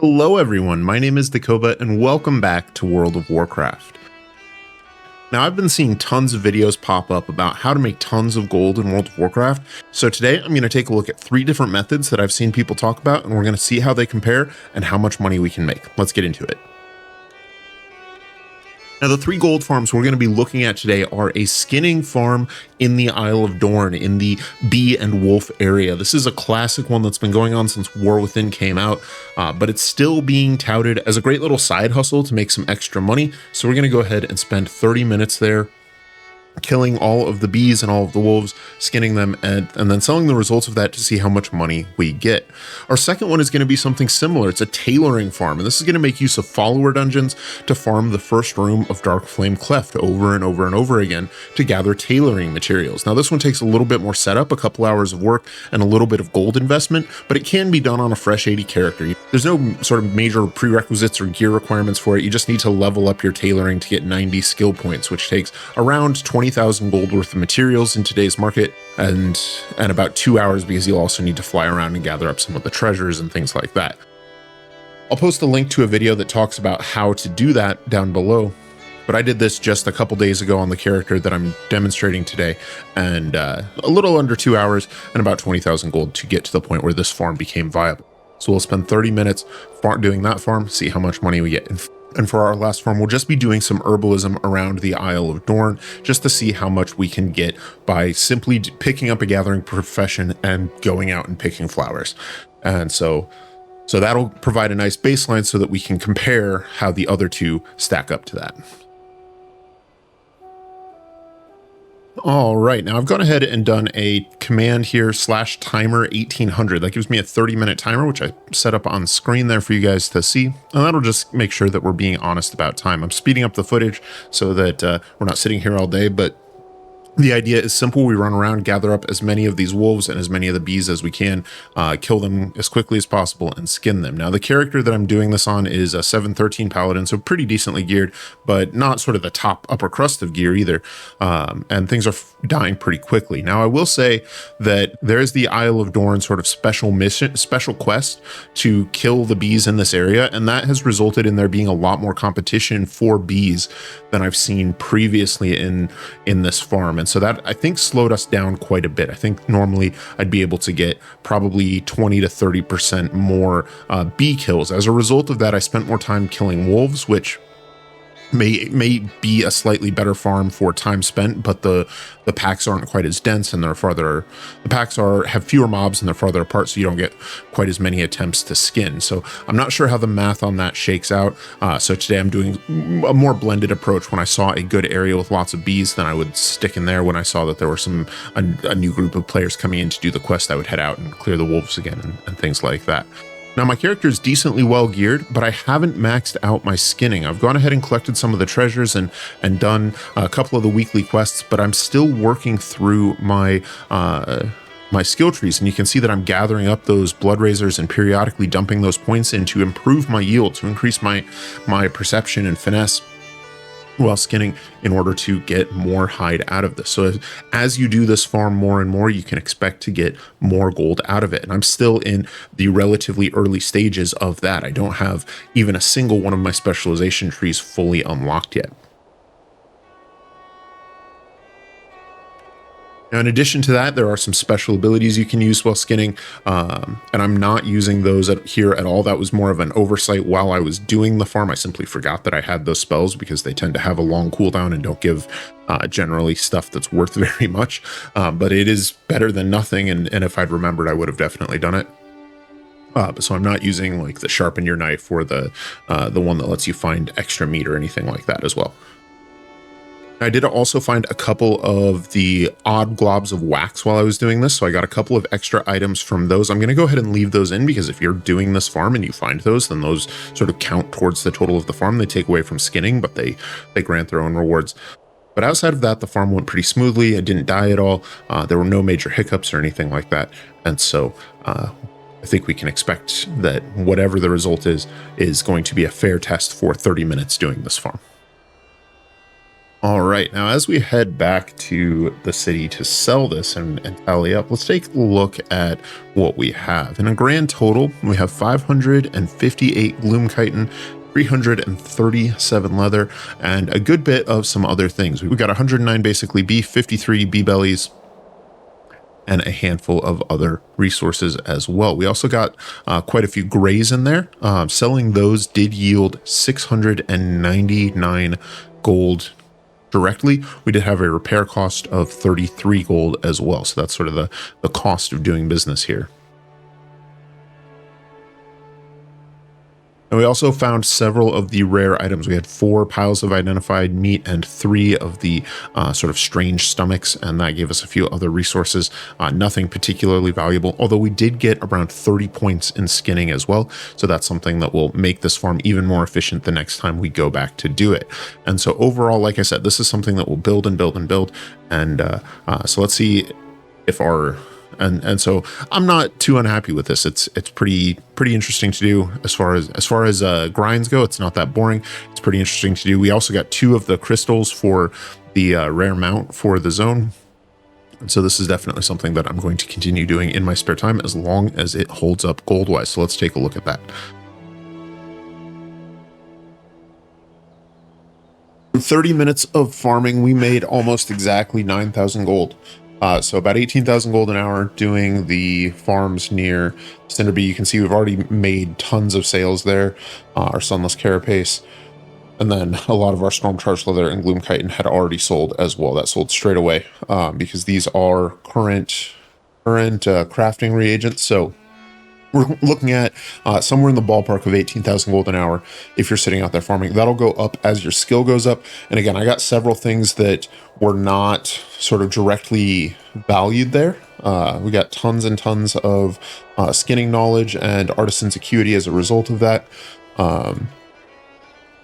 Hello everyone, my name is LFDQueueFrameFindGroupButton and welcome back to World of Warcraft. Now I've been seeing tons of videos pop up about how to make tons of gold in World of Warcraft, so today I'm going to take a look at 3 different methods that I've seen people talk about, and we're going to see how they compare and how much money we can make. Let's get into it. Now the 3 gold farms we're going to be looking at today are a skinning farm in the Isle of Dorn in the Bee and Wolf area. This is a classic one that's been going on since War Within came out, but it's still being touted as a great little side hustle to make some extra money. So we're going to go ahead and spend 30 minutes there, killing all of the bees and all of the wolves, skinning them, and then selling the results of that to see how much money we get. Our second one is going to be something similar. It's a tailoring farm, and this is going to make use of follower dungeons to farm the first room of Darkflame Cleft over and over and over again to gather tailoring materials. Now this one takes a little bit more setup, a couple hours of work, and a little bit of gold investment, but it can be done on a fresh 80 character. There's no sort of major prerequisites or gear requirements for it. You just need to level up your tailoring to get 90 skill points, which takes around 20,000 gold worth of materials in today's market, and about 2 hours because you'll also need to fly around and gather up some of the treasures and things like that. I'll post a link to a video that talks about how to do that down below, but I did this just a couple days ago on the character that I'm demonstrating today, and a little under 2 hours and about 20,000 gold to get to the point where this farm became viable. So we'll spend 30 minutes doing that farm, see how much money we get. And for our last farm, we'll just be doing some herbalism around the Isle of Dorn, just to see how much we can get by simply picking up a gathering profession and going out and picking flowers. And so that'll provide a nice baseline so that we can compare how the other 2 stack up to that. All right, now I've gone ahead and done a command here /timer 1800. That gives me a 30-minute timer, which I set up on screen there for you guys to see. And that'll just make sure that we're being honest about time. I'm speeding up the footage so that we're not sitting here all day, but the idea is simple. We run around, gather up as many of these wolves and as many of the bees as we can, kill them as quickly as possible, and skin them. Now, the character that I'm doing this on is a 713 paladin, so pretty decently geared, but not sort of the top upper crust of gear either. And things are dying pretty quickly. Now, I will say that there is the Isle of Dorn sort of special quest to kill the bees in this area, and that has resulted in there being a lot more competition for bees than I've seen previously in this farm. And so that, I think, slowed us down quite a bit. I think normally I'd be able to get probably 20 to 30% more bee kills. As a result of that, I spent more time killing wolves, which may be a slightly better farm for time spent, but the packs aren't quite as dense, and the packs have fewer mobs and they're farther apart, so you don't get quite as many attempts to skin. So I'm not sure how the math on that shakes out. So today I'm doing a more blended approach. When I saw a good area with lots of bees, then I would stick in there. When I saw that there were a new group of players coming in to do the quest, I would head out and clear the wolves again and things like that. Now my character is decently well geared, but I haven't maxed out my skinning. I've gone ahead and collected some of the treasures and done a couple of the weekly quests, but I'm still working through my skill trees, and you can see that I'm gathering up those blood razors and periodically dumping those points in to improve my yield, to increase my perception and finesse while skinning, in order to get more hide out of this. So as you do this farm more and more, you can expect to get more gold out of it. And I'm still in the relatively early stages of that. I don't have even a single one of my specialization trees fully unlocked yet. Now, in addition to that, there are some special abilities you can use while skinning, and I'm not using those here at all. That was more of an oversight while I was doing the farm. I simply forgot that I had those spells because they tend to have a long cooldown and don't give generally stuff that's worth very much, but it is better than nothing, and if I'd remembered, I would have definitely done it. So I'm not using like the sharpen your knife or the one that lets you find extra meat or anything like that as well. I did also find a couple of the odd globs of wax while I was doing this, so I got a couple of extra items from those. I'm going to go ahead and leave those in because if you're doing this farm and you find those, then those sort of count towards the total of the farm. They take away from skinning, but they grant their own rewards. But outside of that, the farm went pretty smoothly. I didn't die at all. There were no major hiccups or anything like that, and so I think we can expect that whatever the result is going to be a fair test for 30 minutes doing this farm. All right, now as we head back to the city to sell this and tally up, let's take a look at what we have. In a grand total, we have 558 gloom chitin, 337 leather, and a good bit of some other things. We got 109 basically beef, 53 bee bellies, and a handful of other resources as well. We also got quite a few grays in there. Selling those did yield 699 gold directly. We did have a repair cost of 33 gold as well. So that's sort of the cost of doing business here. And we also found several of the rare items. We had 4 piles of identified meat and 3 of the sort of strange stomachs, and that gave us a few other resources. Nothing particularly valuable, although we did get around 30 points in skinning as well. So that's something that will make this farm even more efficient the next time we go back to do it. And so overall, like I said, this is something that will build and build and build. And so let's see if our... And so I'm not too unhappy with this. It's pretty interesting to do as far as grinds go. It's not that boring. It's pretty interesting to do. We also got 2 of the crystals for the rare mount for the zone. And so this is definitely something that I'm going to continue doing in my spare time as long as it holds up gold wise. So let's take a look at that. In 30 minutes of farming, we made almost exactly 9,000 gold. So about 18,000 gold an hour doing the farms near Cinderbee. You can see we've already made tons of sales there. Our Sunless Carapace. And then a lot of our Storm Charged Leather and Gloom Chitin had already sold as well. That sold straight away because these are current crafting reagents. So we're looking at somewhere in the ballpark of 18,000 gold an hour if you're sitting out there farming. That'll go up as your skill goes up. And again, I got several things that were not sort of directly valued there. We got tons and tons of skinning knowledge and artisan's acuity as a result of that. And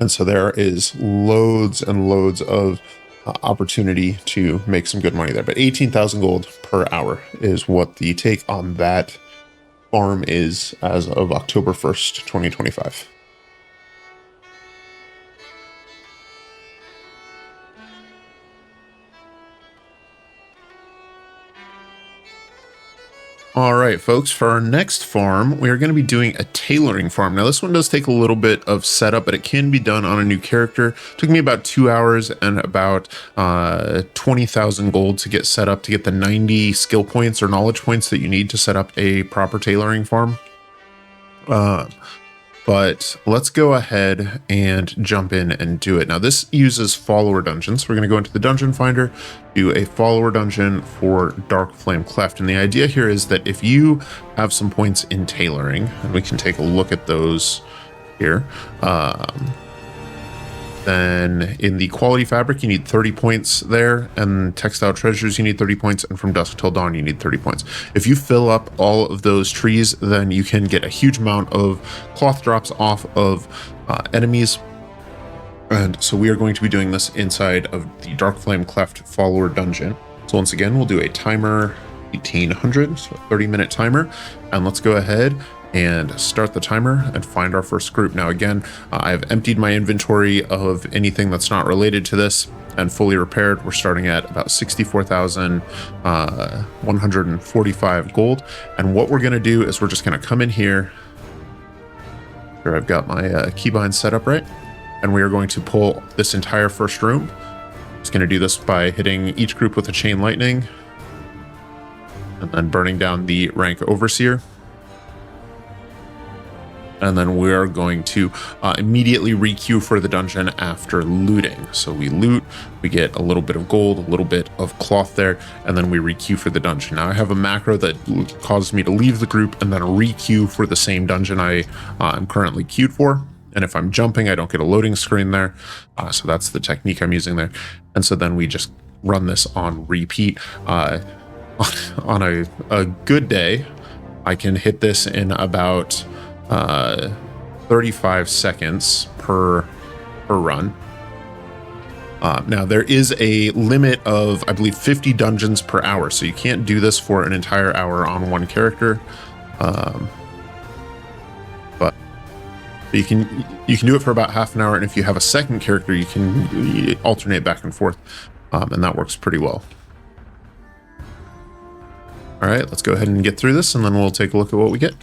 so there is loads and loads of opportunity to make some good money there. But 18,000 gold per hour is what the take on that farm is as of October 1st, 2025. All right, folks, for our next farm, we are going to be doing a tailoring farm. Now, this one does take a little bit of setup, but it can be done on a new character. It took me about 2 hours and about 20,000 gold to get set up, to get the 90 skill points or knowledge points that you need to set up a proper tailoring farm. But let's go ahead and jump in and do it. Now, this uses follower dungeons. We're going to go into the dungeon finder, do a follower dungeon for Dark Flame Cleft. And the idea here is that if you have some points in tailoring, and we can take a look at those here, then in the quality fabric, you need 30 points there, and textile treasures, you need 30 points, and from dusk till dawn, you need 30 points. If you fill up all of those trees, then you can get a huge amount of cloth drops off of enemies. And so we are going to be doing this inside of the Dark Flame Cleft follower dungeon. So once again, we'll do a timer 1800, so a 30-minute timer, and let's go ahead and start the timer and find our first group. Now again, I've emptied my inventory of anything that's not related to this and fully repaired. We're starting at about 64,145 gold. And what we're gonna do is we're just gonna come in here. Here I've got my keybind set up right. And we are going to pull this entire first room. Just gonna do this by hitting each group with a chain lightning and then burning down the rank overseer. And then we're going to immediately requeue for the dungeon after looting. So we loot, we get a little bit of gold, a little bit of cloth there, and then we requeue for the dungeon. Now I have a macro that causes me to leave the group and then requeue for the same dungeon I am currently queued for. And if I'm jumping, I don't get a loading screen there. So that's the technique I'm using there. And so then we just run this on repeat. On a good day, I can hit this in about 35 seconds per run. Now there is a limit of, I believe, 50 dungeons per hour, so you can't do this for an entire hour on one character. But You can do it for about half an hour, and if you have a second character, you can alternate back and forth, and that works pretty well. All right, let's go ahead and get through this, and then we'll take a look at what we get.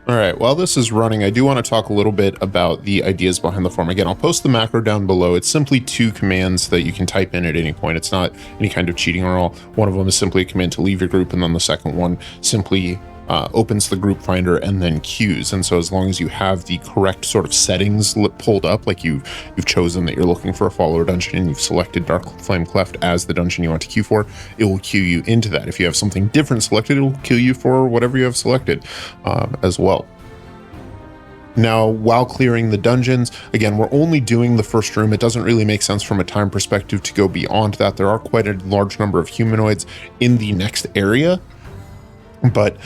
All right, while this is running, I do want to talk a little bit about the ideas behind the form. Again, I'll post the macro down below. It's simply 2 commands that you can type in at any point. It's not any kind of cheating or all. One of them is simply a command to leave your group, and then the second one simply opens the group finder and then queues. And so as long as you have the correct sort of settings pulled up, like you've chosen that you're looking for a follower dungeon and you've selected Dark Flame Cleft as the dungeon you want to queue for, it will queue you into that. If you have something different selected, it will queue you for whatever you have selected as well. Now, while clearing the dungeons, again, we're only doing the first room. It doesn't really make sense from a time perspective to go beyond that. There are quite a large number of humanoids in the next area, but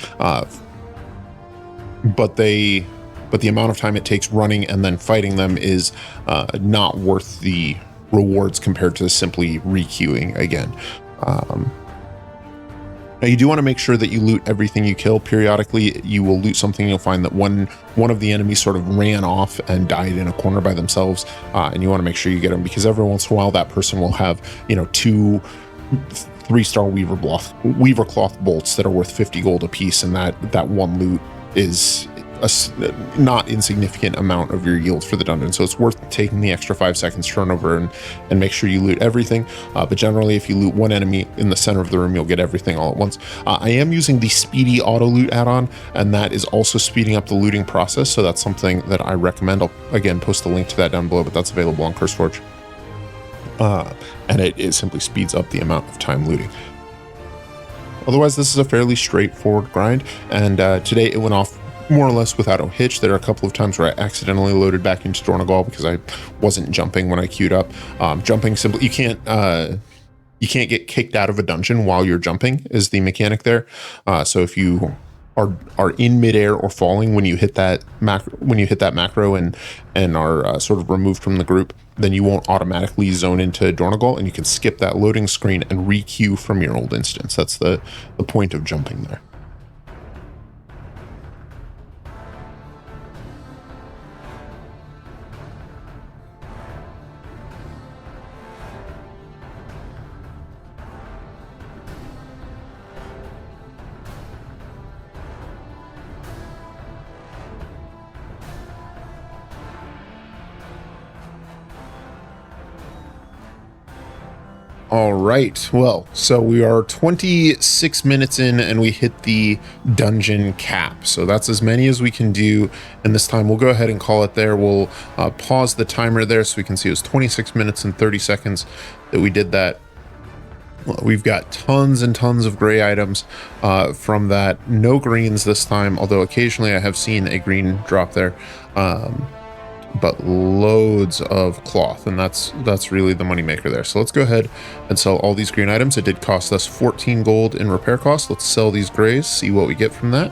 the amount of time it takes running and then fighting them is not worth the rewards compared to simply requeuing again. Now you do want to make sure that you loot everything you kill. Periodically, you will loot something. You'll find that one of the enemies sort of ran off and died in a corner by themselves, and you want to make sure you get them, because every once in a while that person will have, 2 3-star weaver cloth bolts that are worth 50 gold a piece, and that one loot is a not insignificant amount of your yield for the dungeon. So it's worth taking the extra 5 seconds to run over and make sure you loot everything. But generally, if you loot one enemy in the center of the room, you'll get everything all at once. I am using the speedy auto loot add-on, and that is also speeding up the looting process. So that's something that I recommend. I'll again post a link to that down below, but that's available on CurseForge. And it simply speeds up the amount of time looting. Otherwise, this is a fairly straightforward grind, and today it went off more or less without a hitch. There are a couple of times where I accidentally loaded back into Dornogal because I wasn't jumping when I queued up. Jumping simply, you can't get kicked out of a dungeon while you're jumping is the mechanic there. So if you are in midair or falling when you hit that macro and are sort of removed from the group, then you won't automatically zone into Dornogal, and you can skip that loading screen and re-queue from your old instance. That's the point of jumping there. All right, well, so we are 26 minutes in and we hit the dungeon cap. So that's as many as we can do. And this time we'll go ahead and call it there. We'll pause the timer there so we can see it was 26 minutes and 30 seconds that we did that. Well, we've got tons and tons of gray items from that. No greens this time, although occasionally I have seen a green drop there. But loads of cloth, and that's really the money maker there. So let's go ahead and sell all these green items. It did cost us 14 gold in repair costs. Let's sell these grays, see what we get from that.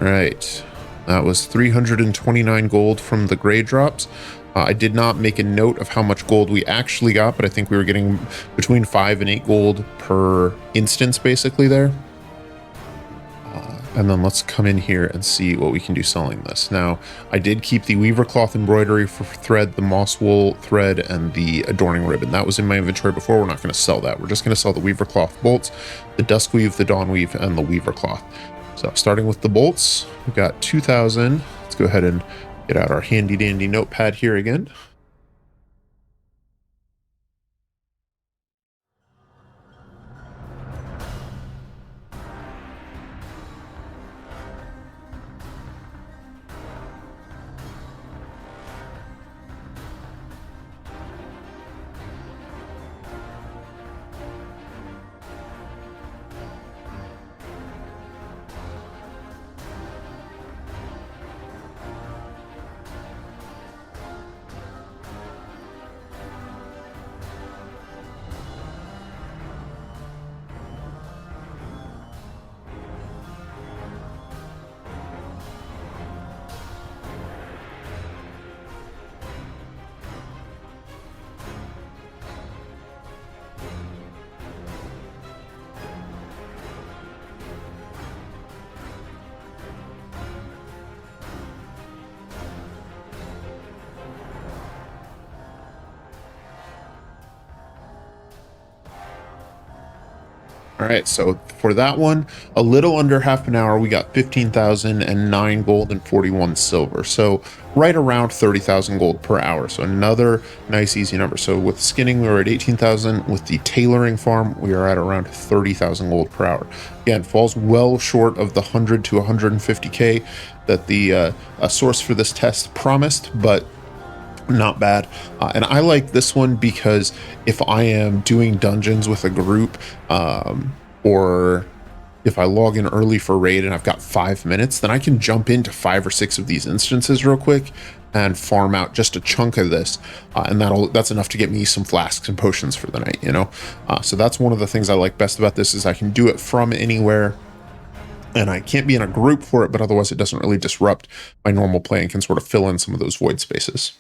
All right, that was 329 gold from the gray drops. I did not make a note of how much gold we actually got, but I think we were getting between 5 and 8 gold per instance basically there. And then let's come in here and see what we can do selling this. Now, I did keep the weaver cloth embroidery for thread, the moss wool thread, and the adorning ribbon. That was in my inventory before. We're not going to sell that. We're just going to sell the weaver cloth bolts, the dusk weave, the dawn weave, and the weaver cloth. So starting with the bolts, we've got 2,000. Let's go ahead and get out our handy dandy notepad here again. All right, so for that one, a little under half an hour, we got 15,009 gold and 41 silver. So right around 30,000 gold per hour. So another nice, easy number. So with skinning, we were at 18,000. With the tailoring farm, we are at around 30,000 gold per hour. Again, falls well short of the 100 to 150K that the source for this test promised, but not bad. And I like this one because if I am doing dungeons with a group, or if I log in early for raid and I've got 5 minutes, then I can jump into 5 or 6 of these instances real quick and farm out just a chunk of this, and that's enough to get me some flasks and potions for the night, you know. So that's one of the things I like best about this, is I can do it from anywhere. And I can't be in a group for it, but otherwise it doesn't really disrupt my normal play and can sort of fill in some of those void spaces.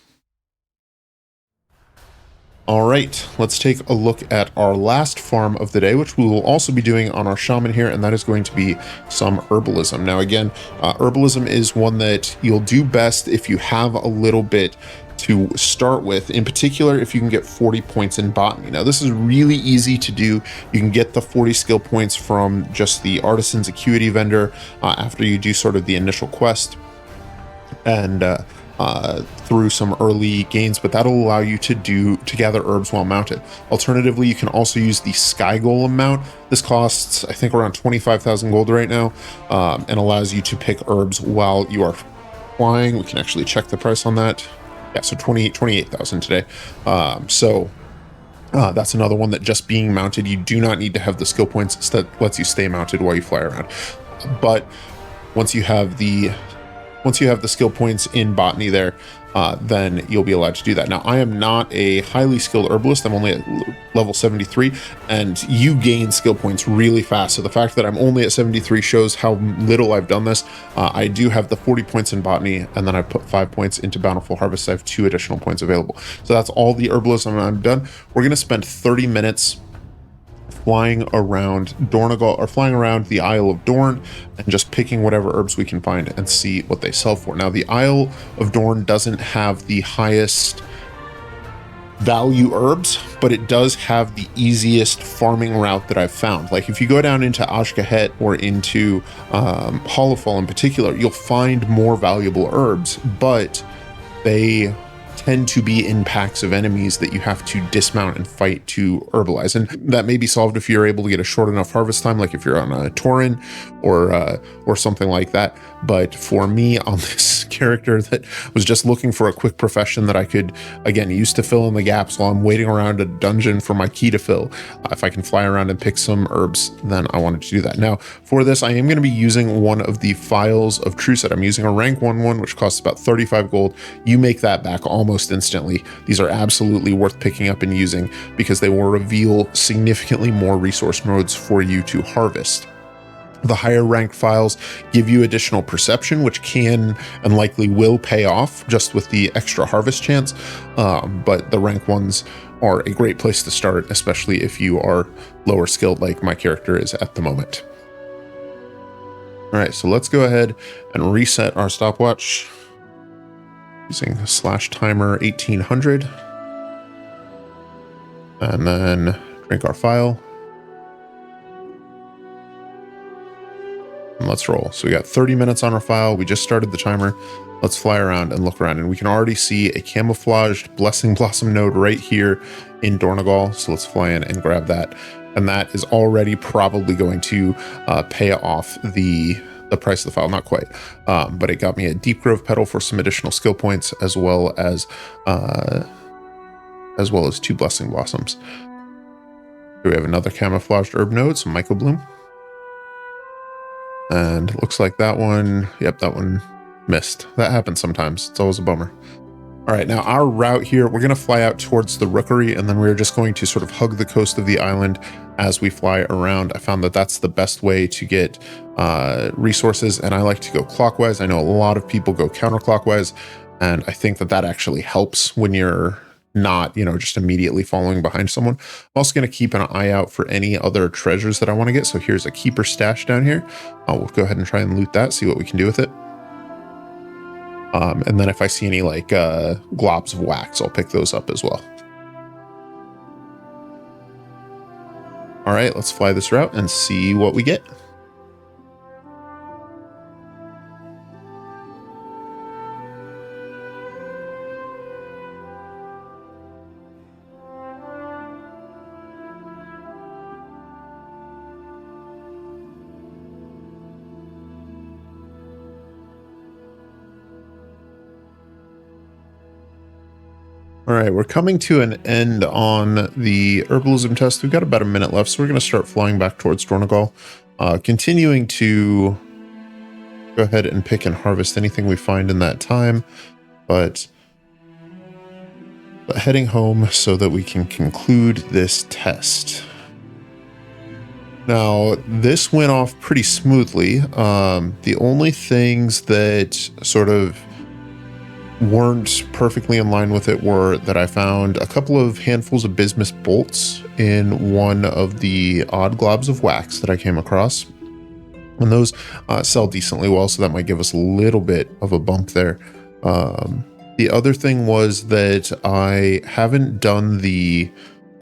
All right, let's take a look at our last farm of the day, which we will also be doing on our shaman here, and that is going to be some herbalism. Now, again, herbalism is one that you'll do best if you have a little bit to start with, in particular if you can get 40 points in botany. Now, this is really easy to do. You can get the 40 skill points from just the artisan's acuity vendor after you do sort of the initial quest, and through some early gains, but that'll allow you to gather herbs while mounted. Alternatively, you can also use the Sky Golem mount. This costs, I think, around 25,000 gold right now, and allows you to pick herbs while you are flying. We can actually check the price on that. Yeah, so 28,000 today. That's another one that just being mounted, you do not need to have the skill points. That lets you stay mounted while you fly around. But once you have the skill points in botany there, then you'll be allowed to do that. Now, I am not a highly skilled herbalist. I'm only at level 73, and you gain skill points really fast. So the fact that I'm only at 73 shows how little I've done this. I do have the 40 points in botany, and then I put 5 points into Bountiful Harvest. I have 2 additional points available. So that's all the herbalism I'm done. We're going to spend 30 minutes flying around Dornagal, or flying around the Isle of Dorn, and just picking whatever herbs we can find and see what they sell for. Now, the Isle of Dorn doesn't have the highest value herbs, but it does have the easiest farming route that I've found. Like if you go down into Ashkahet or into Hollowfall in particular, you'll find more valuable herbs, but they tend to be in packs of enemies that you have to dismount and fight to herbalize, and that may be solved if you're able to get a short enough harvest time, like if you're on a Tauren or something like that. But for me, on this character that was just looking for a quick profession that I could, again, use to fill in the gaps while I'm waiting around a dungeon for my key to fill, if I can fly around and pick some herbs, then I wanted to do that. Now, for this, I am going to be using one of the Files of Truset. I'm using a rank 1 one, which costs about 35 gold. You make that back almost instantly. These are absolutely worth picking up and using because they will reveal significantly more resource nodes for you to harvest. The higher ranked files give you additional perception, which can and likely will pay off just with the extra harvest chance. But the rank ones are a great place to start, especially if you are lower skilled like my character is at the moment. All right, so let's go ahead and reset our stopwatch using /timer 1800, and then drink our file. And let's roll. So we got 30 minutes on our file. We just started the timer. Let's fly around and look around, and we can already see a camouflaged Blessing Blossom node right here in Dornagal. So let's fly in and grab that. And that is already probably going to pay off the price of the file. Not quite, but it got me a Deep Grove Petal for some additional skill points, as well as 2 Blessing Blossoms. Here we have another camouflaged herb node, some Myco Bloom. And it looks like that one, yep, that one missed. That happens sometimes. It's always a bummer. All right, now our route here, we're going to fly out towards the Rookery, and then we're just going to sort of hug the coast of the island as we fly around. I found that that's the best way to get resources, and I like to go clockwise. I know a lot of people go counterclockwise, and I think that that actually helps when you're not, just immediately following behind someone. I'm also going to keep an eye out for any other treasures that I want to get. So here's a keeper stash down here. We'll go ahead and try and loot that, see what we can do with it. And then if I see any like globs of wax, I'll pick those up as well. All right, let's fly this route and see what we get. All right, we're coming to an end on the herbalism test. We've got about a minute left, so we're going to start flying back towards Dornegal, continuing to go ahead and pick and harvest anything we find in that time, but heading home so that we can conclude this test. Now, this went off pretty smoothly. The only things that sort of weren't perfectly in line with it were that I found a couple of handfuls of bismuth bolts in one of the odd globs of wax that I came across. And those sell decently well, so that might give us a little bit of a bump there. The other thing was that I haven't done the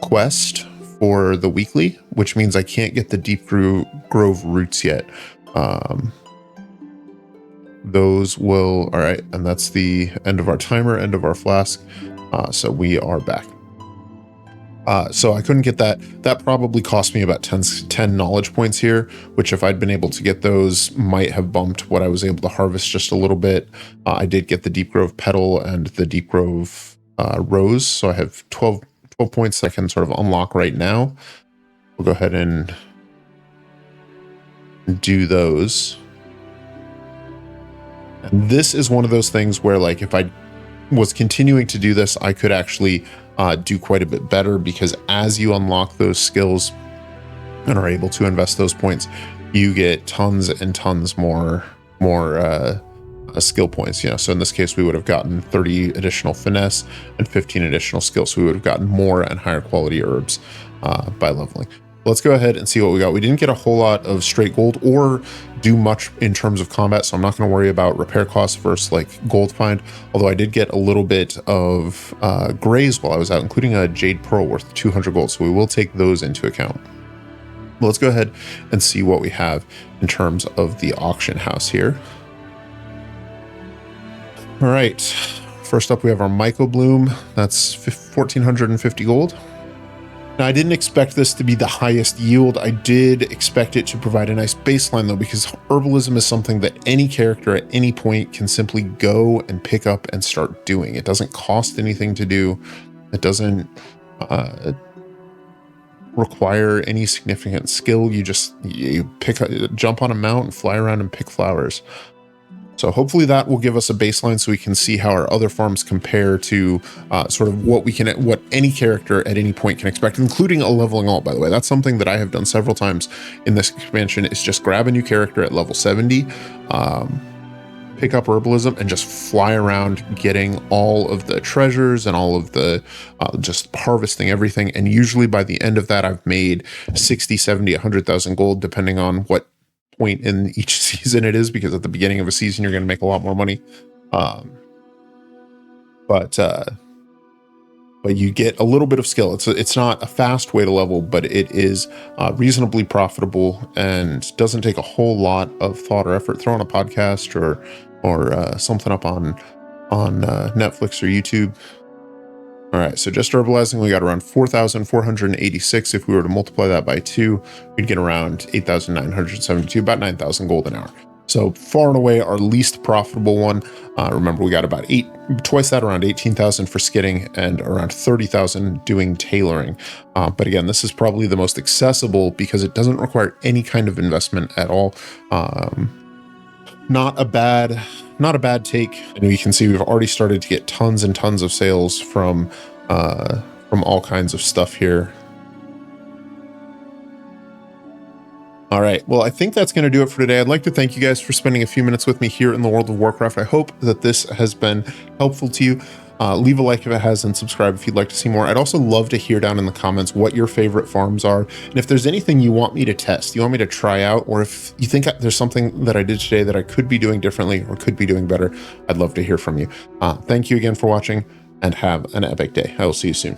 quest for the weekly, which means I can't get the Deep Grove roots yet. Those will, all right, and that's the end of our timer, end of our flask. So we are back. So I couldn't get that. That probably cost me about 10 knowledge points here, which if I'd been able to get those might have bumped what I was able to harvest just a little bit. I did get the Deep Grove petal and the Deep Grove rose. So I have 12 points I can sort of unlock right now. We'll go ahead and do those. And this is one of those things where, like, if I was continuing to do this, I could actually do quite a bit better, because as you unlock those skills and are able to invest those points, you get tons and tons more skill points. You know, so in this case, we would have gotten 30 additional finesse and 15 additional skills. So we would have gotten more and higher quality herbs by leveling. Let's go ahead and see what we got. We didn't get a whole lot of straight gold or do much in terms of combat, so I'm not going to worry about repair costs versus like gold find, although I did get a little bit of grays while I was out, including a jade pearl worth 200 gold, so we will take those into account. Well, let's go ahead and see what we have in terms of the auction house here. All right, first up we have our Myco Bloom. That's 1,450 gold. Now, I didn't expect this to be the highest yield. I did expect it to provide a nice baseline, though, because herbalism is something that any character at any point can simply go and pick up and start doing. It doesn't cost anything to do. It doesn't require any significant skill. You jump on a mount and fly around and pick flowers. So hopefully that will give us a baseline so we can see how our other farms compare to sort of what any character at any point can expect, including a leveling alt, by the way. That's something that I have done several times in this expansion, is just grab a new character at level 70, pick up herbalism, and just fly around getting all of the treasures and all of the just harvesting everything. And usually by the end of that, I've made 60, 70, 100,000 gold, depending on what point in each season it is, because at the beginning of a season you're going to make a lot more money, but you get a little bit of skill. It's not a fast way to level, but it is reasonably profitable and doesn't take a whole lot of thought or effort. Throw on a podcast or something up on Netflix or YouTube. All right, so just herbalizing, we got around 4,486. If we were to multiply that by 2, we'd get around 8,972, about 9,000 gold an hour. So far and away our least profitable one. Remember, we got about twice that, around 18,000 for skidding and around 30,000 doing tailoring. But again, this is probably the most accessible because it doesn't require any kind of investment at all. Not a bad take. And you can see we've already started to get tons and tons of sales from all kinds of stuff here. All right, well, I think that's going to do it for today. I'd like to thank you guys for spending a few minutes with me here in the World of Warcraft. I hope that this has been helpful to you. Leave a like if it has, and subscribe if you'd like to see more. I'd also love to hear down in the comments what your favorite farms are, and if there's anything you want me to test, you want me to try out, or if you think there's something that I did today that I could be doing differently or could be doing better, I'd love to hear from you. Thank you again for watching, and have an epic day. I will see you soon.